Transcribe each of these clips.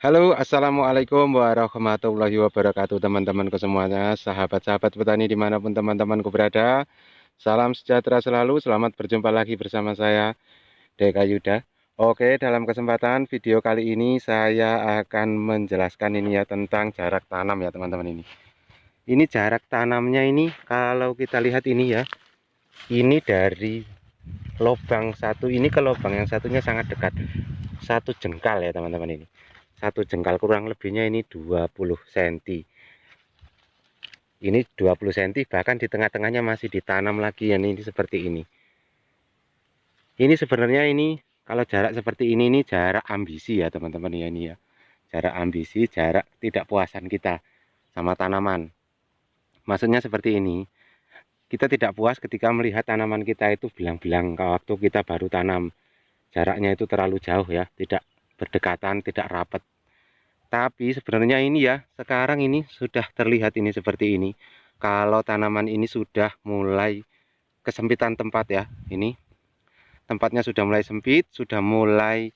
Halo, assalamualaikum warahmatullahi wabarakatuh, teman-temanku semuanya, sahabat-sahabat petani dimanapun teman-temanku berada. Salam sejahtera selalu, selamat berjumpa lagi bersama saya, Deka Yuda. Oke, dalam kesempatan video kali ini saya akan menjelaskan ini ya tentang jarak tanam ya teman-teman ini. Ini jarak tanamnya ini kalau kita lihat ini ya, ini dari lubang satu ini ke lubang yang satunya sangat dekat, 1 jengkal ya teman-teman ini. 1 jengkal kurang lebihnya ini 20 cm. Ini 20 cm, bahkan di tengah-tengahnya masih ditanam lagi ya, ini seperti ini. Ini sebenarnya ini kalau jarak seperti ini jarak ambisi ya teman-teman ya, ini ya. Jarak ambisi, jarak tidak puasan kita sama tanaman. Maksudnya seperti ini. Kita tidak puas ketika melihat tanaman kita itu bilang-bilang waktu kita baru tanam. Jaraknya itu terlalu jauh ya, tidak berdekatan, tidak rapat. Tapi sebenarnya ini ya, sekarang ini sudah terlihat ini seperti ini. Kalau tanaman ini sudah mulai kesempitan tempat ya, ini tempatnya sudah mulai sempit, sudah mulai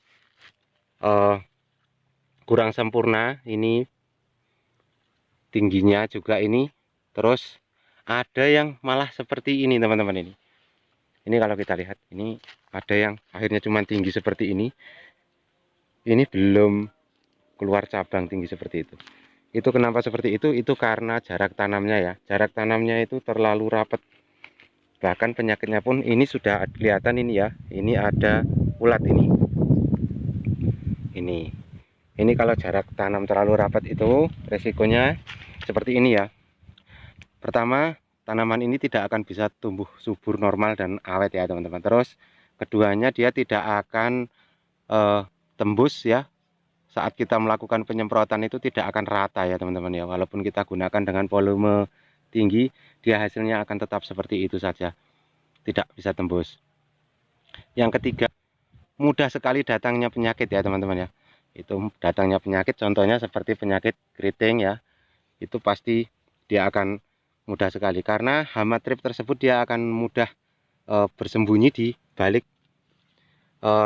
kurang sempurna. Ini tingginya juga ini. Terus ada yang malah seperti ini teman-teman ini. Ini kalau kita lihat, ini ada yang akhirnya cuma tinggi seperti ini. Ini belum keluar cabang tinggi seperti itu. Itu kenapa seperti itu? Itu karena jarak tanamnya ya. Jarak tanamnya itu terlalu rapat. Bahkan penyakitnya pun ini sudah kelihatan ini ya. Ini ada ulat ini. Ini. Ini kalau jarak tanam terlalu rapat itu resikonya seperti ini ya. Pertama, tanaman ini tidak akan bisa tumbuh subur normal dan awet ya teman-teman. Terus keduanya dia tidak akan tembus ya. Saat kita melakukan penyemprotan itu tidak akan rata ya teman-teman ya. Walaupun kita gunakan dengan volume tinggi, dia hasilnya akan tetap seperti itu saja, tidak bisa tembus. Yang ketiga, mudah sekali datangnya penyakit ya teman-teman ya. Itu datangnya penyakit, contohnya seperti penyakit keriting ya, itu pasti dia akan mudah sekali karena hama trip tersebut dia akan mudah bersembunyi di balik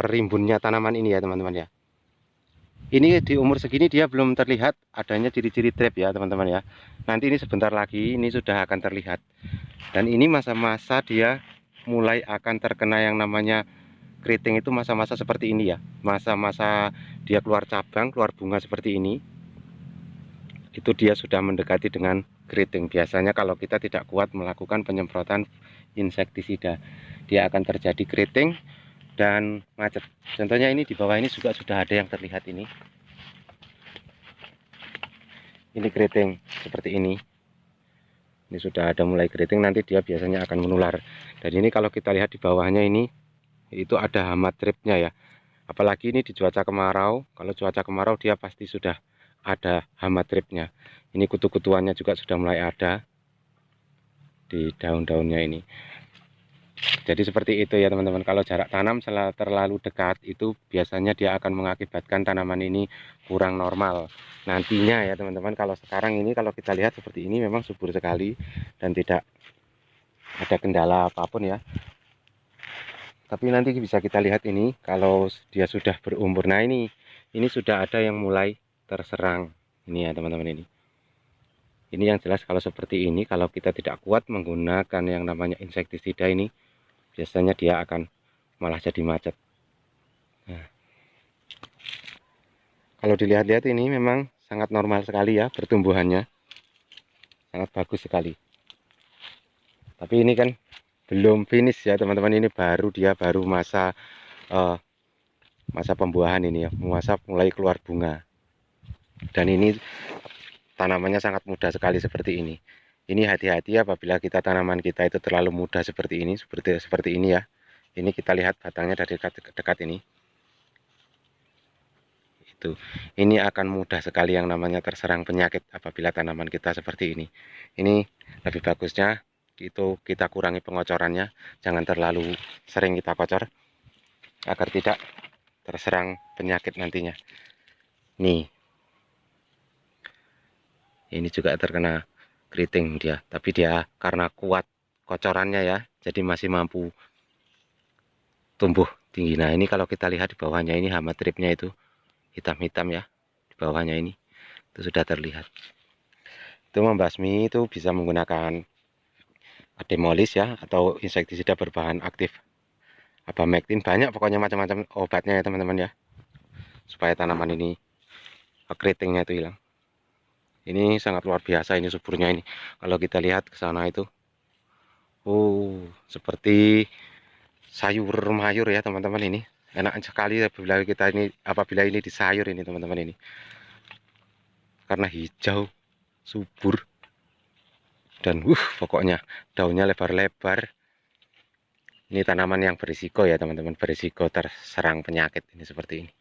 rimbunnya tanaman ini ya teman-teman ya. Ini di umur segini dia belum terlihat adanya ciri-ciri trap ya teman-teman ya. Nanti ini sebentar lagi ini sudah akan terlihat. Dan ini masa-masa dia mulai akan terkena yang namanya keriting, itu masa-masa seperti ini ya. Masa-masa dia keluar cabang, keluar bunga seperti ini. Itu dia sudah mendekati dengan keriting. Biasanya kalau kita tidak kuat melakukan penyemprotan insektisida, dia akan terjadi keriting dan macet. Contohnya ini di bawah ini juga sudah ada yang terlihat ini. Ini keriting seperti ini. Ini sudah ada mulai keriting, nanti dia biasanya akan menular. Dan ini kalau kita lihat di bawahnya ini, itu ada hama tripnya ya. Apalagi ini di cuaca kemarau. Kalau cuaca kemarau dia pasti sudah ada hama tripnya. Ini kutu-kutuannya juga sudah mulai ada di daun-daunnya ini. Jadi seperti itu ya teman-teman. Kalau jarak tanam terlalu dekat itu biasanya dia akan mengakibatkan tanaman ini kurang normal nantinya ya teman-teman. Kalau sekarang ini kalau kita lihat seperti ini memang subur sekali dan tidak ada kendala apapun ya. Tapi nanti bisa kita lihat ini kalau dia sudah berumur. Nah ini sudah ada yang mulai terserang ini ya teman-teman ini. Ini yang jelas kalau seperti ini, kalau kita tidak kuat menggunakan yang namanya insektisida ini, biasanya dia akan malah jadi macet. Nah, kalau dilihat-lihat ini memang sangat normal sekali ya pertumbuhannya, sangat bagus sekali. Tapi ini kan belum finish ya teman-teman, ini dia baru masa masa pembuahan ini ya, masa mulai keluar bunga. Dan ini tanamannya sangat mudah sekali seperti ini. Ini hati-hati apabila tanaman kita itu terlalu mudah seperti ini, seperti ini ya. Ini kita lihat batangnya dari dekat ini. Ini akan mudah sekali yang namanya terserang penyakit apabila tanaman kita seperti ini. Ini lebih bagusnya itu kita kurangi pengocorannya, jangan terlalu sering kita kocor agar tidak terserang penyakit nantinya. Nih, ini juga terkena keriting dia, tapi dia karena kuat kocorannya ya, jadi masih mampu tumbuh tinggi. Nah ini kalau kita lihat di bawahnya ini hama tripnya itu hitam-hitam ya, di bawahnya ini itu sudah terlihat. Itu membasmi itu bisa menggunakan demolis ya, atau insektisida berbahan aktif abamectin, banyak pokoknya macam-macam obatnya ya teman-teman ya, supaya tanaman ini keritingnya itu hilang. Ini sangat luar biasa ini suburnya ini. Kalau kita lihat ke sana itu, seperti sayur mayur ya teman-teman, ini enak sekali apabila ini disayur ini teman-teman ini, karena hijau subur dan pokoknya daunnya lebar-lebar. Ini tanaman yang berisiko ya teman-teman, berisiko terserang penyakit ini seperti ini.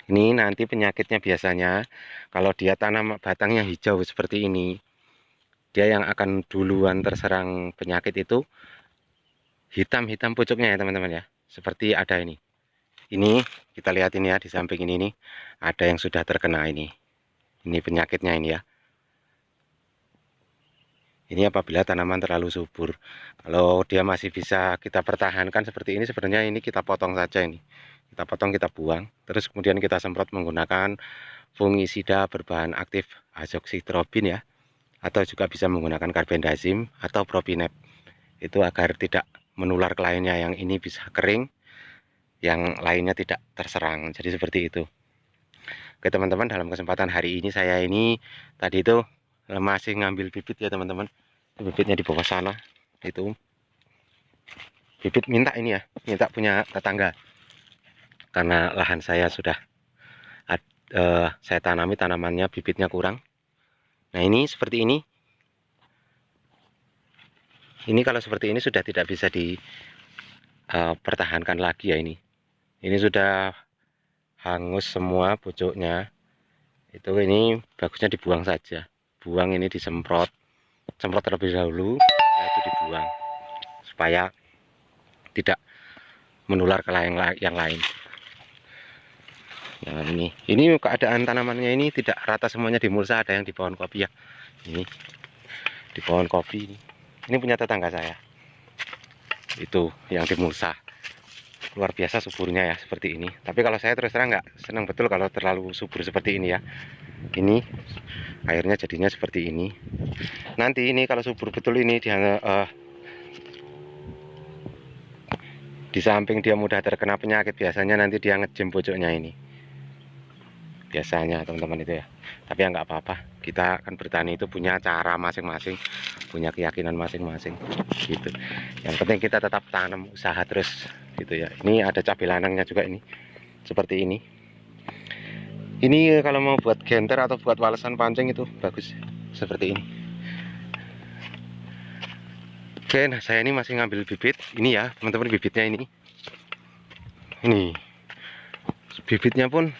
Ini nanti penyakitnya biasanya kalau dia tanam batangnya hijau seperti ini, dia yang akan duluan terserang penyakit itu hitam-hitam pucuknya ya teman-teman ya. Seperti ada ini. Ini kita lihat ini ya, di samping ini nih ada yang sudah terkena ini. Ini penyakitnya ini ya. Ini apabila tanaman terlalu subur. Kalau dia masih bisa kita pertahankan seperti ini, sebenarnya ini kita potong saja ini. Kita potong, kita buang, terus kemudian kita semprot menggunakan fungisida berbahan aktif azoxystrobin ya, atau juga bisa menggunakan carbendazim atau propinep. Itu agar tidak menular ke lainnya, yang ini bisa kering, yang lainnya tidak terserang. Jadi seperti itu. Oke teman-teman, dalam kesempatan hari ini saya ini tadi itu masih ngambil bibit ya teman-teman. Bibitnya di bawah sana itu. Bibit minta ini ya, minta punya tetangga. Karena lahan saya sudah saya tanami tanamannya, bibitnya kurang. Nah ini seperti ini. Ini kalau seperti ini sudah tidak bisa dipertahankan lagi ya ini. Ini sudah hangus semua pucuknya. Itu ini bagusnya dibuang saja. Buang ini disemprot. Semprot terlebih dahulu, itu dibuang. Supaya tidak menular ke yang lain. Nah ini keadaan tanamannya ini tidak rata semuanya di mulsa, ada yang di pohon kopi ya. Ini di pohon kopi ini punya tetangga saya, itu yang di mulsa. Luar biasa suburnya ya seperti ini. Tapi kalau saya terus terang nggak senang betul kalau terlalu subur seperti ini ya. Ini airnya jadinya seperti ini. Nanti ini kalau subur betul ini di samping dia mudah terkena penyakit, biasanya nanti dia ngejem pucuknya ini. Biasanya teman-teman itu ya. Tapi ya nggak apa-apa, kita akan bertani itu punya cara masing-masing, punya keyakinan masing-masing gitu. Yang penting kita tetap tanam, usaha terus gitu ya. Ini ada cabai lanangnya juga ini, seperti ini. Ini kalau mau buat genter atau buat walesan pancing itu bagus seperti ini. Oke, nah saya ini masih ngambil bibit ini ya teman-teman, bibitnya ini bibitnya pun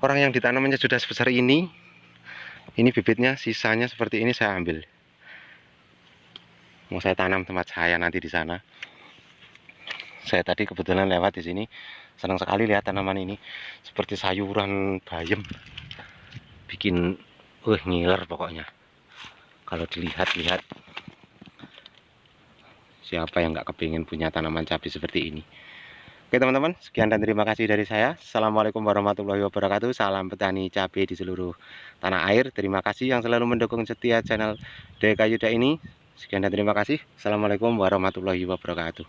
orang yang ditanamnya sudah sebesar ini bibitnya sisanya seperti ini saya ambil, mau saya tanam tempat saya nanti di sana. Saya tadi kebetulan lewat di sini, senang sekali lihat tanaman ini seperti sayuran bayam, bikin ngiler pokoknya kalau dilihat-lihat. Siapa yang nggak kepingin punya tanaman cabai seperti ini? Oke teman-teman, sekian dan terima kasih dari saya. Assalamualaikum warahmatullahi wabarakatuh. Salam petani cabai di seluruh tanah air. Terima kasih yang selalu mendukung setia channel DK Yuda ini. Sekian dan terima kasih. Assalamualaikum warahmatullahi wabarakatuh.